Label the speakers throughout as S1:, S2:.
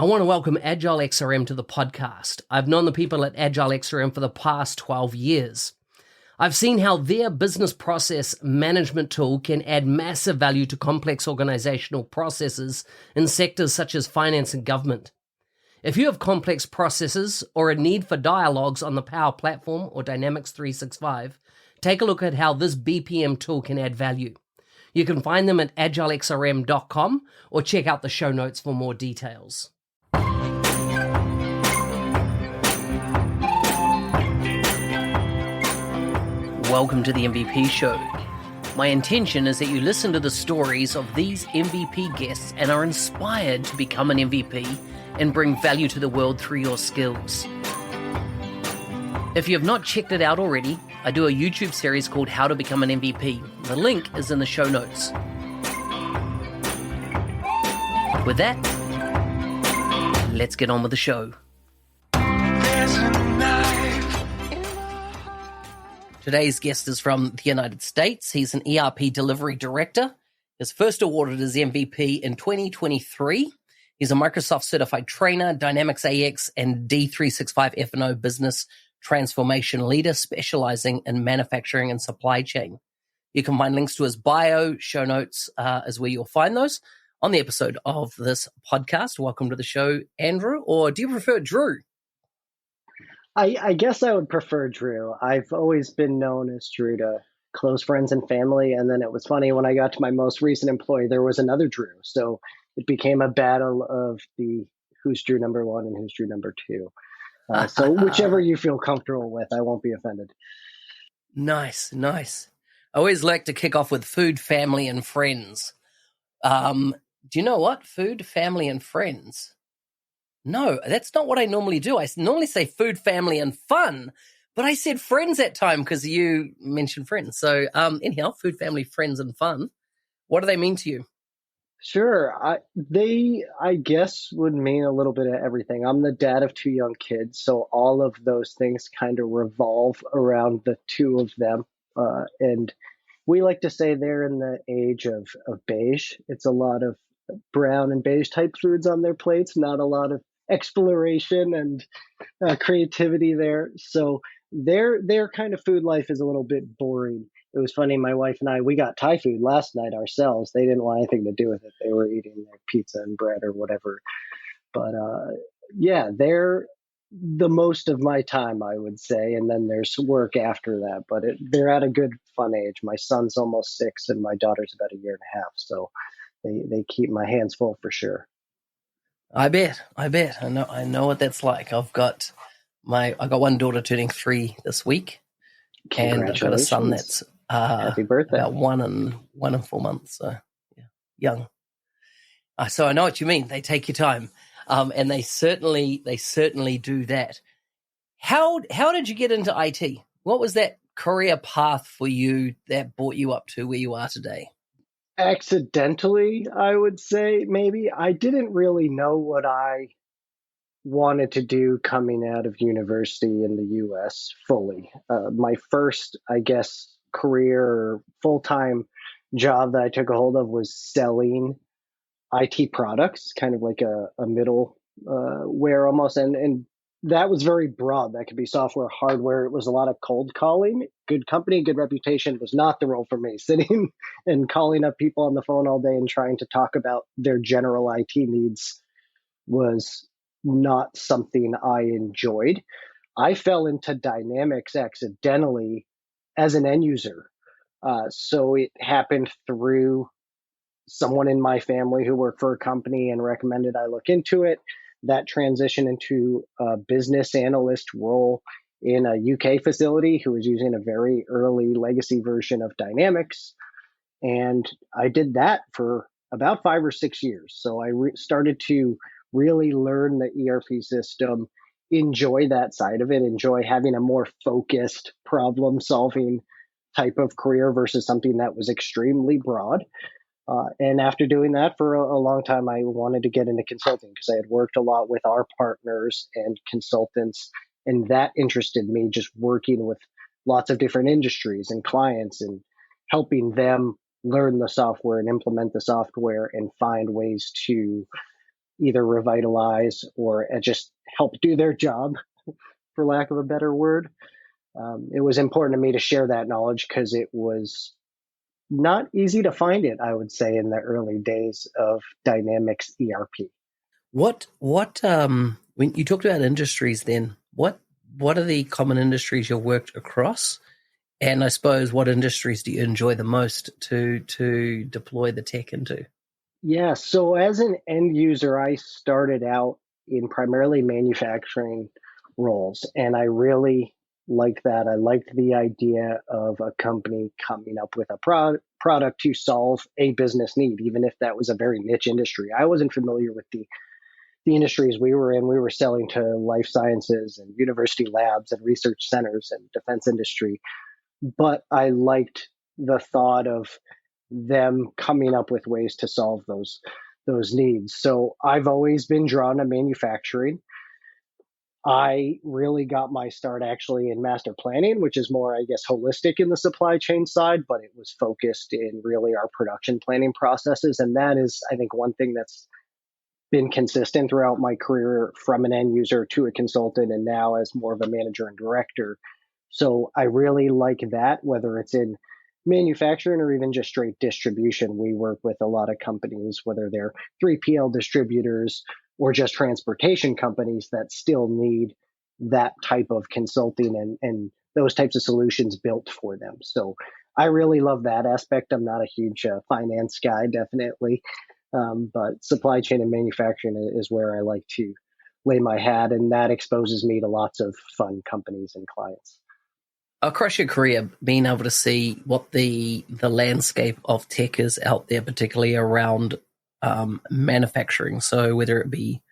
S1: I want to welcome Agile XRM to the podcast. I've known the people at Agile XRM for the past 12 years. I've seen how their business process management tool can add massive value to complex organizational processes in sectors such as finance and government. If you have complex processes or a need for dialogues on the Power Platform or Dynamics 365, take a look at how this BPM tool can add value. You can find them at agilexrm.com or check out the show notes for more details. Welcome to the MVP Show. My intention is that you listen to the stories of these MVP guests and are inspired to become an MVP and bring value to the world through your skills. If you have not checked it out already, I do a YouTube series called How to Become an MVP. The link is in the show notes. With that, let's get on with the show. Today's guest is from the United States. He's an ERP delivery director. His first awarded as MVP in 2023. He's a Microsoft certified trainer, Dynamics AX and D365 F&O business transformation leader specializing in manufacturing and supply chain. You can find links to his bio, show notes is where you'll find those on the episode of this podcast. Welcome to the show, Andrew, or do you prefer Drew?
S2: I guess I would prefer Drew. I've always been known as Drew to close friends and family. And then it was funny when I got to my most recent employee, there was another Drew. So it became a battle of the who's Drew number one and who's Drew number two. So whichever you feel comfortable with, I won't be offended.
S1: Nice. I always like to kick off with food, family, and friends. Do you know what? Food, family, and friends. No, that's not what I normally do. I normally say food, family, and fun, but I said friends that time because you mentioned friends. So anyhow, food, family, friends, and fun. What do they mean to you?
S2: Sure. I guess would mean a little bit of everything. I'm the dad of two young kids, so all of those things kind of revolve around the two of them. And we like to say they're in the age of beige. It's a lot of brown and beige type foods on their plates, not a lot of exploration and creativity there. So their kind of food life is a little bit boring. It was funny, my wife and I, we got Thai food last night ourselves. They didn't want anything to do with it. They were eating their pizza and bread or whatever. But yeah, they're the most of my time, I would say. And then there's work after that. But they're at a good fun age. My son's almost 6 and my daughter's about a year and a half. So they keep my hands full for sure.
S1: I bet. I know what that's like. I've got one daughter turning 3 this week. And I've got a son that's
S2: happy birthday.
S1: About 1 and 4 months. So yeah, young. So I know what you mean. They take your time. And they certainly do that. How did you get into IT? What was that career path for you that brought you up to where you are today?
S2: Accidentally, I would say, maybe. I didn't really know what I wanted to do coming out of university in the U.S. fully. My first, I guess, career or full-time job that I took a hold of was selling IT products, kind of like a middleware almost. And that was very broad. That could be software, hardware. It was a lot of cold calling. Good company, good reputation was not the role for me. Sitting and calling up people on the phone all day and trying to talk about their general IT needs was not something I enjoyed. I fell into Dynamics accidentally as an end user. So it happened through someone in my family who worked for a company and recommended I look into it. That transitioned into a business analyst role in a UK facility who was using a very early legacy version of Dynamics. And I did that for about 5 or 6 years. So I started to really learn the ERP system, enjoy that side of it, enjoy having a more focused problem solving type of career versus something that was extremely broad. And after doing that for a long time, I wanted to get into consulting because I had worked a lot with our partners and consultants, and that interested me, just working with lots of different industries and clients and helping them learn the software and implement the software and find ways to either revitalize or just help do their job, for lack of a better word. It was important to me to share that knowledge because it was not easy to find it, I would say, in the early days of Dynamics ERP.
S1: When you talked about industries, then what are the common industries you've worked across? And I suppose what industries do you enjoy the most to deploy the tech into?
S2: Yeah, so as an end user, I started out in primarily manufacturing roles, and I really liked that. I liked the idea of a company coming up with a product to solve a business need, even if that was a very niche industry. I wasn't familiar with the industries we were in. We were selling to life sciences and university labs and research centers and defense industry, but I liked the thought of them coming up with ways to solve those needs. So I've always been drawn to manufacturing. I really got my start actually in master planning, which is more, I guess, holistic in the supply chain side, but it was focused in really our production planning processes. And that is, I think, one thing that's been consistent throughout my career from an end user to a consultant and now as more of a manager and director. So I really like that, whether it's in manufacturing or even just straight distribution. We work with a lot of companies, whether they're 3PL distributors or just transportation companies that still need that type of consulting and those types of solutions built for them. So I really love that aspect. I'm not a huge finance guy, definitely. But supply chain and manufacturing is where I like to lay my hat, and that exposes me to lots of fun companies and clients.
S1: Across your career, being able to see what the landscape of tech is out there, particularly around manufacturing. So whether it be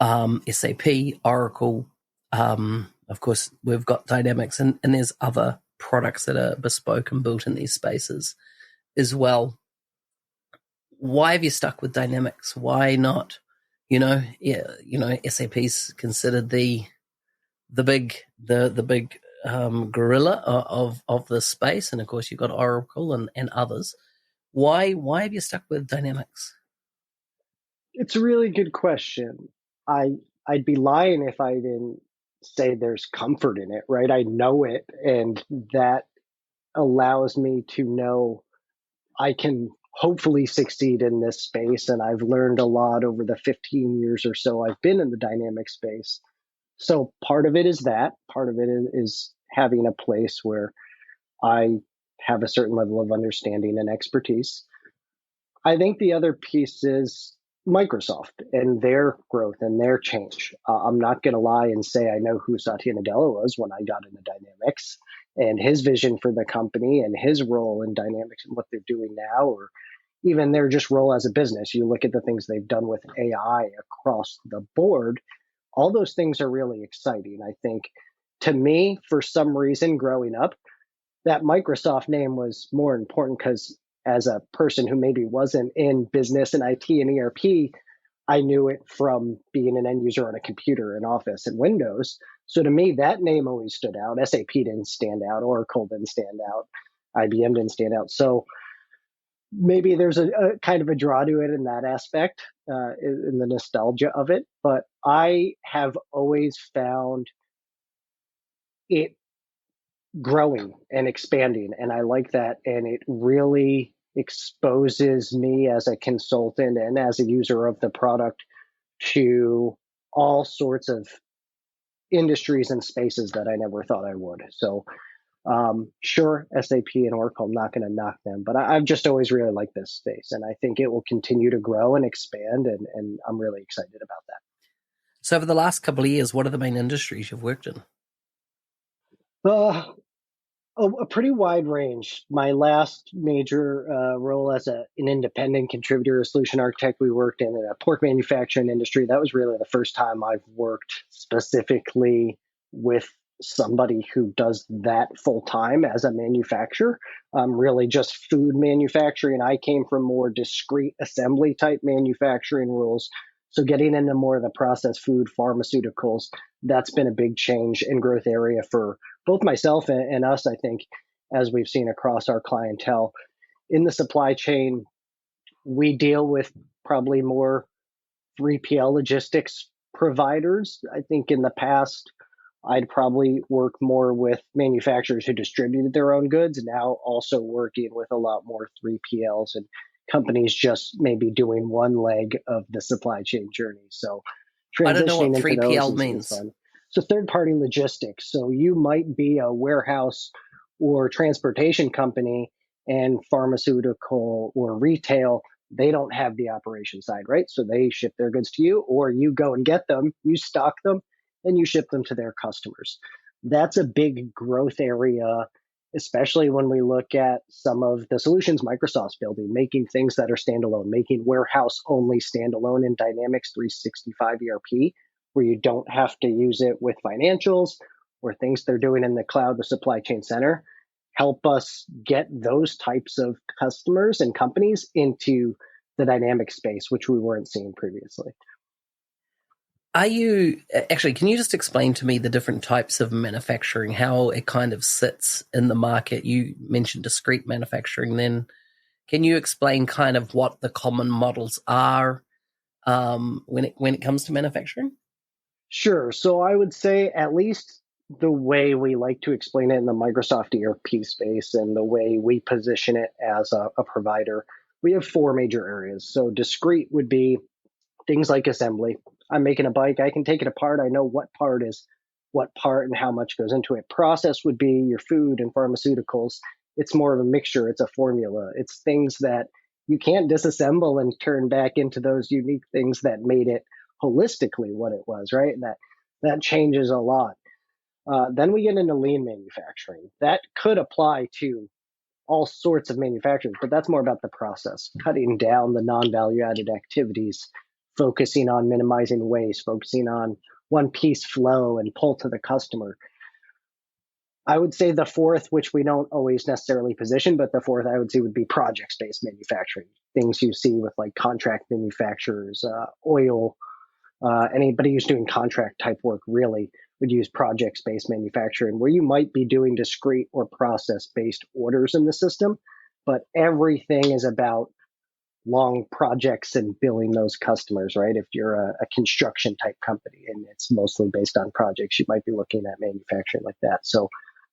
S1: SAP, Oracle, of course, we've got Dynamics, and there's other products that are bespoke and built in these spaces as well. Why have you stuck with Dynamics? Why not? SAP's considered the big gorilla of the space, and of course you've got Oracle and others. Why have you stuck with Dynamics?
S2: It's a really good question. I'd be lying if I didn't say there's comfort in it, right? I know it, and that allows me to know I can hopefully succeed in this space. And I've learned a lot over the 15 years or so I've been in the dynamic space. So part of it is that. Part of it is having a place where I have a certain level of understanding and expertise. I think the other piece is Microsoft and their growth and their change. I'm not going to lie and say I know who Satya Nadella was when I got into Dynamics and his vision for the company and his role in Dynamics and what they're doing now, or even their just role as a business. You look at the things they've done with AI across the board, all those things are really exciting. I think to me, for some reason, growing up, that Microsoft name was more important because as a person who maybe wasn't in business and IT and ERP, I knew it from being an end user on a computer in Office and Windows. So to me, that name always stood out. SAP didn't stand out. Oracle didn't stand out. IBM didn't stand out. So maybe there's a kind of a draw to it in that aspect, in the nostalgia of it. But I have always found it growing and expanding, and I like that. And it really exposes me as a consultant and as a user of the product to all sorts of industries and spaces that I never thought I would. So sure, SAP and Oracle, I'm not going to knock them, but I've just always really liked this space, and I think it will continue to grow and expand, and I'm really excited about that.
S1: So over the last couple of years, what are the main industries you've worked in?
S2: A pretty wide range. My last major role as an independent contributor, a solution architect, we worked in a pork manufacturing industry. That was really the first time I've worked specifically with somebody who does that full time as a manufacturer, really just food manufacturing. I came from more discrete assembly type manufacturing rules. So getting into more of the processed food, pharmaceuticals, that's been a big change and growth area for both myself and us, I think, as we've seen across our clientele. In the supply chain, we deal with probably more 3PL logistics providers. I think in the past, I'd probably work more with manufacturers who distributed their own goods, now also working with a lot more 3PLs and companies just maybe doing one leg of the supply chain journey. So
S1: I don't know what
S2: transitioning into those
S1: 3PL
S2: is
S1: means.
S2: fun. So third party logistics. So you might be a warehouse or transportation company, and pharmaceutical or retail, they don't have the operation side, right? So they ship their goods to you, or you go and get them, you stock them, and you ship them to their customers. That's a big growth area, especially when we look at some of the solutions Microsoft's building, making things that are standalone, making warehouse only standalone in Dynamics 365 ERP, where you don't have to use it with financials or things they're doing in the cloud with Supply Chain Center. Help us get those types of customers and companies into the dynamic space, which we weren't seeing previously.
S1: Can you just explain to me the different types of manufacturing, how it kind of sits in the market? You mentioned discrete manufacturing then. Can you explain kind of what the common models are when it comes to manufacturing?
S2: Sure. So I would say at least the way we like to explain it in the Microsoft ERP space and the way we position it as a provider, we have four major areas. So discrete would be things like assembly. I'm making a bike. I can take it apart. I know what part is what part and how much goes into it. Process would be your food and pharmaceuticals. It's more of a mixture. It's a formula. It's things that you can't disassemble and turn back into those unique things that made it holistically what it was, right? That changes a lot. Then we get into lean manufacturing. That could apply to all sorts of manufacturing, but that's more about the process, cutting down the non-value added activities, focusing on minimizing waste, focusing on one piece flow and pull to the customer. I would say the fourth, which we don't always necessarily position, but the fourth I would say would be project-based manufacturing. Things you see with like contract manufacturers, oil, anybody who's doing contract type work really would use project-based manufacturing, where you might be doing discrete or process-based orders in the system, but everything is about long projects and billing those customers, right? If you're a construction type company and it's mostly based on projects, you might be looking at manufacturing like that. So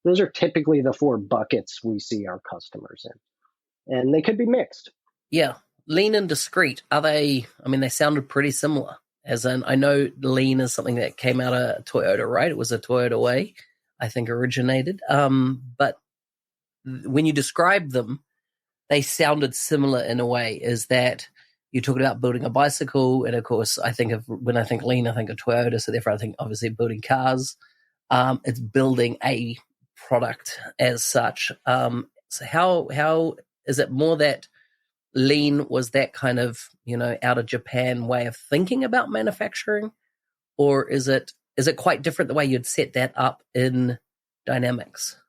S2: those are typically the four buckets we see our customers in, and they could be mixed.
S1: Yeah. Lean and discrete, they sounded pretty similar. As in, I know lean is something that came out of Toyota, right? It was a Toyota way, I think, originated. But when you described them, they sounded similar in a way. Is that you're talking about building a bicycle, and of course, when I think lean, I think of Toyota. So therefore, I think obviously building cars. It's building a product as such. So how is it more that lean was that kind of, out of Japan way of thinking about manufacturing, or is it quite different the way you'd set that up in Dynamics?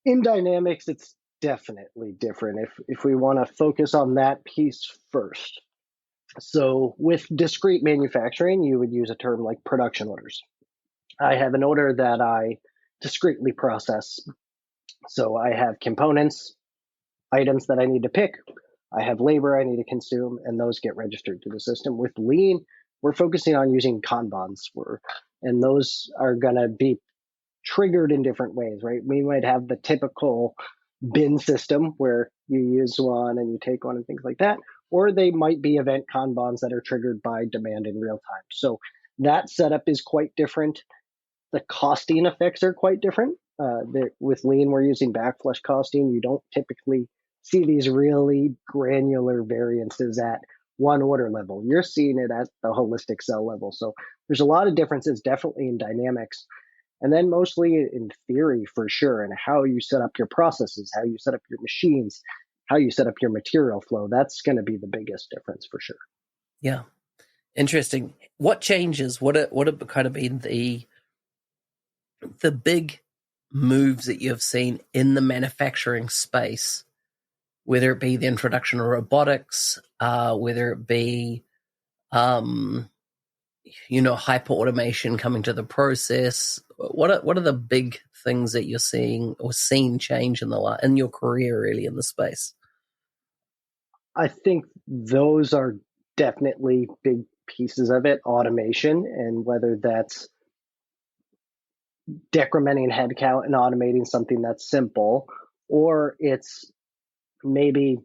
S2: In Dynamics, it's definitely different. If we want to focus on that piece first. So with discrete manufacturing, you would use a term like production orders. I have an order that I discretely process. So I have components, items that I need to pick. I have labor I need to consume, and those get registered to the system. With lean, we're focusing on using Kanbans, and those are going to be triggered in different ways, right? We might have the typical bin system where you use one and you take one and things like that, or they might be event Kanbans that are triggered by demand in real time. So that setup is quite different. The costing effects are quite different. With lean, we're using backflush costing. You don't typically see these really granular variances at one order level. You're seeing it at the holistic cell level. So there's a lot of differences definitely in dynamics, and then mostly in theory for sure, and how you set up your processes, how you set up your machines, how you set up your material flow. That's going to be the biggest difference for sure.
S1: Yeah. Interesting. What changes? What have kind of been the big moves that you've seen in the manufacturing space, whether it be the introduction of robotics, whether it be, hyper automation coming to the process? What are the big things that you're seeing or seen change in your career really in the space?
S2: I think those are definitely big pieces of it, automation, and whether that's decrementing headcount and automating something that's simple, or it's maybe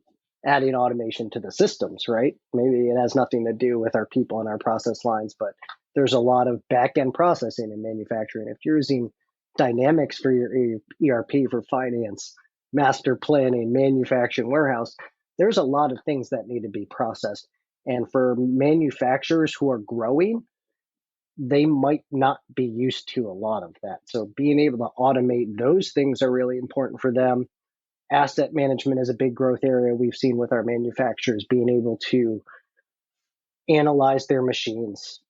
S2: adding automation to the systems, right? Maybe it has nothing to do with our people and our process lines, but there's a lot of back-end processing in manufacturing. If you're using Dynamics for your ERP for finance, master planning, manufacturing, warehouse, there's a lot of things that need to be processed. And for manufacturers who are growing, they might not be used to a lot of that. So being able to automate those things are really important for them. Asset management is a big growth area we've seen with our manufacturers, being able to analyze their machines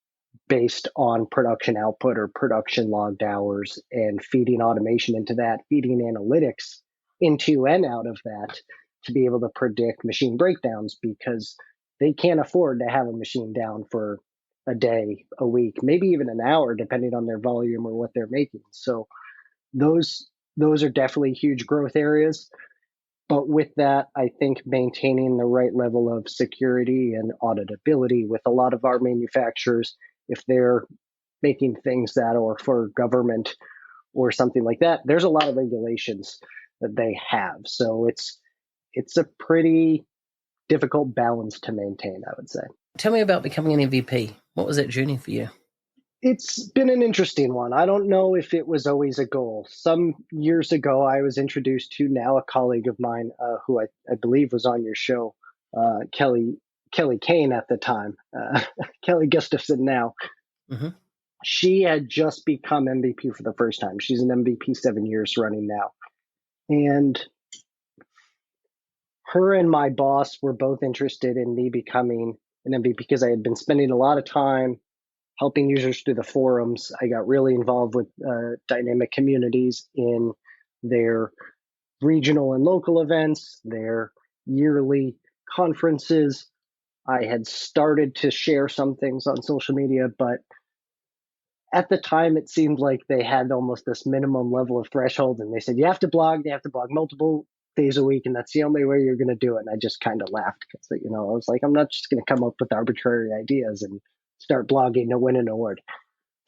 S2: based on production output or production logged hours and feeding automation into that, feeding analytics into and out of that to be able to predict machine breakdowns, because they can't afford to have a machine down for a day, a week, maybe even an hour, depending on their volume or what they're making. So those are definitely huge growth areas. But with that, I think maintaining the right level of security and auditability with a lot of our manufacturers, if they're making things that are for government or something like that, there's a lot of regulations that they have. So it's a pretty difficult balance to maintain, I would say.
S1: Tell me about becoming an MVP. What was that journey for you?
S2: It's been an interesting one. I don't know if it was always a goal. Some years ago, I was introduced to now a colleague of mine who I believe was on your show, Kelly Kane at the time, Kelly Gustafson now. Mm-hmm. She had just become MVP for the first time. She's an MVP 7 years running now. And her and my boss were both interested in me becoming an MVP because I had been spending a lot of time helping users through the forums. I got really involved with dynamic communities in their regional and local events, their yearly conferences. I had started to share some things on social media, but at the time it seemed like they had almost this minimum level of threshold, and they said, you have to blog multiple days a week, and that's the only way you're going to do it. And I just kind of laughed because, I was like, I'm not just going to come up with arbitrary ideas and start blogging to win an award.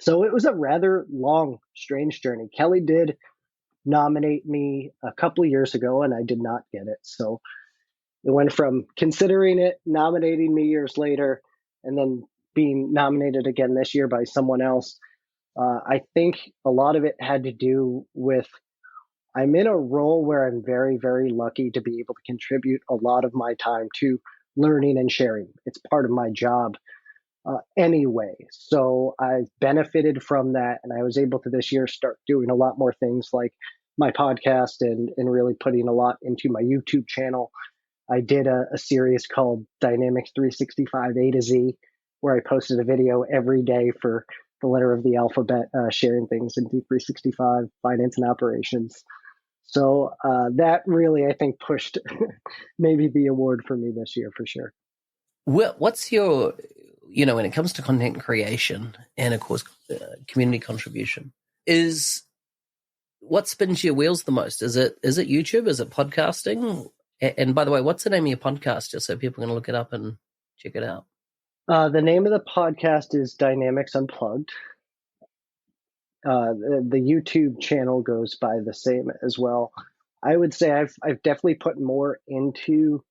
S2: So it was a rather long, strange journey. Kelly did nominate me a couple of years ago, and I did not get it. So it went from considering it, nominating me years later, and then being nominated again this year by someone else. I think a lot of it had to do with I'm in a role where I'm very, very lucky to be able to contribute a lot of my time to learning and sharing. It's part of my job. Anyway. So I've benefited from that. And I was able to this year start doing a lot more things like my podcast and really putting a lot into my YouTube channel. I did a series called Dynamics 365 A to Z, where I posted a video every day for the letter of the alphabet, sharing things in D365, finance and operations. So that really, I think, pushed maybe the award for me this year for sure.
S1: Well, what's your, when it comes to content creation and, of course, community contribution, what spins your wheels the most? Is it YouTube? Is it podcasting? And by the way, what's the name of your podcast, just so people can look it up and check it out?
S2: The name of the podcast is Dynamics Unplugged. The YouTube channel goes by the same as well. I would say I've definitely put more into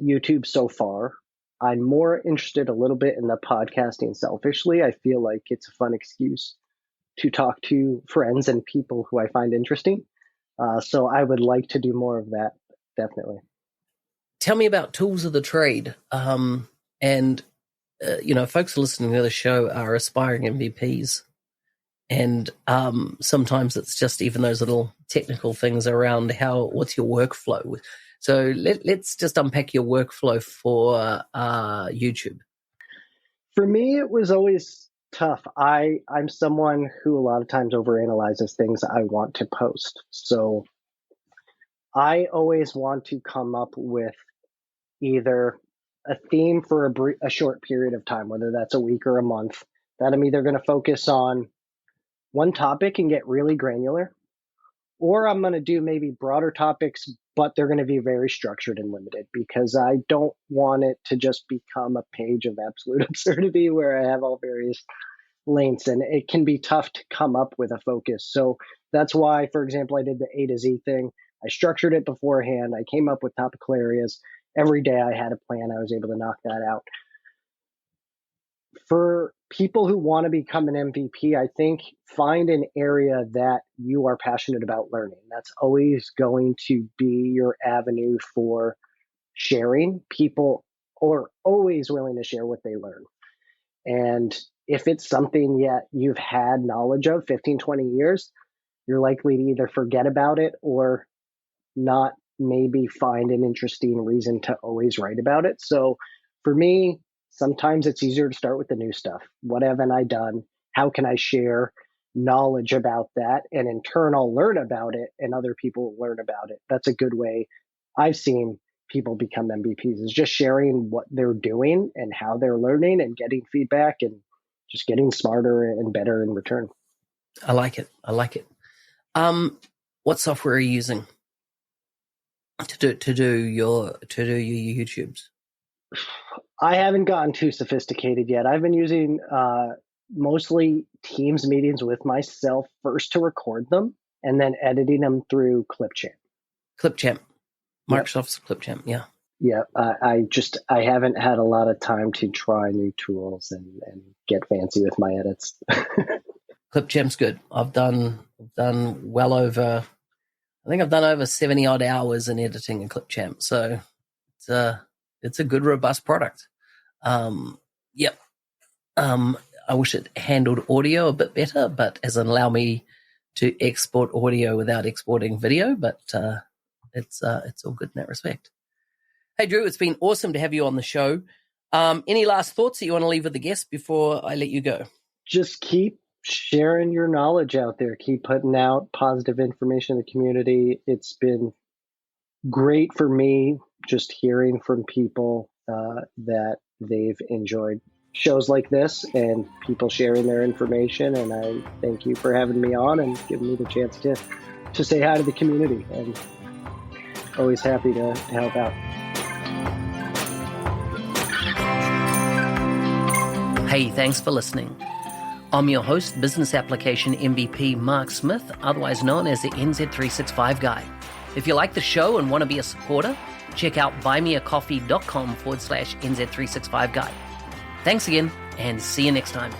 S2: YouTube so far. I'm more interested a little bit in the podcasting selfishly. I feel like it's a fun excuse to talk to friends and people who I find interesting. So I would like to do more of that, definitely.
S1: Tell me about tools of the trade. Folks listening to the show are aspiring MVPs. And sometimes it's just even those little technical things around what's your workflow. So let's just unpack your workflow for YouTube.
S2: For me, it was always tough. I'm someone who a lot of times overanalyzes things I want to post. So I always want to come up with either a theme for a short period of time, whether that's a week or a month, that I'm either going to focus on one topic and get really granular, or I'm going to do maybe broader topics, but they're going to be very structured and limited because I don't want it to just become a page of absolute absurdity where I have all various links, and it can be tough to come up with a focus. So that's why, for example, I did the A to Z thing. I structured it beforehand. I came up with topical areas. Every day I had a plan. I was able to knock that out. For people who want to become an MVP, I think find an area that you are passionate about learning. That's always going to be your avenue for sharing. People are always willing to share what they learn. And if it's something yet you've had knowledge of 15, 20 years, you're likely to either forget about it or not maybe find an interesting reason to always write about it. So for me, sometimes it's easier to start with the new stuff. What haven't I done? How can I share knowledge about that? And in turn, I'll learn about it and other people learn about it. That's a good way I've seen people become MVPs, is just sharing what they're doing and how they're learning and getting feedback and just getting smarter and better in return.
S1: I like it. What software are you using to do your YouTubes?
S2: I haven't gotten too sophisticated yet. I've been using mostly Teams meetings with myself first to record them and then editing them through ClipChamp.
S1: ClipChamp. Microsoft's ClipChamp, yeah.
S2: Yeah, I haven't had a lot of time to try new tools and get fancy with my edits.
S1: ClipChamp's good. I've done well over, I think I've done over 70 odd hours in editing in ClipChamp. So it's a good, robust product. Yep. I wish it handled audio a bit better, but as in allow me to export audio without exporting video, but it's all good in that respect. Hey, Drew, it's been awesome to have you on the show. Any last thoughts that you want to leave with the guests before I let you go?
S2: Just keep sharing your knowledge out there. Keep putting out positive information in the community. It's been great for me just hearing from people that they've enjoyed shows like this and people sharing their information. And I thank you for having me on and giving me the chance to say hi to the community. And always happy to help out.
S1: Hey, thanks for listening. I'm your host, Business Application MVP Mark Smith, otherwise known as the NZ365 Guy. If you like the show and want to be a supporter, check out buymeacoffee.com/NZ365 Guy. Thanks again, and see you next time.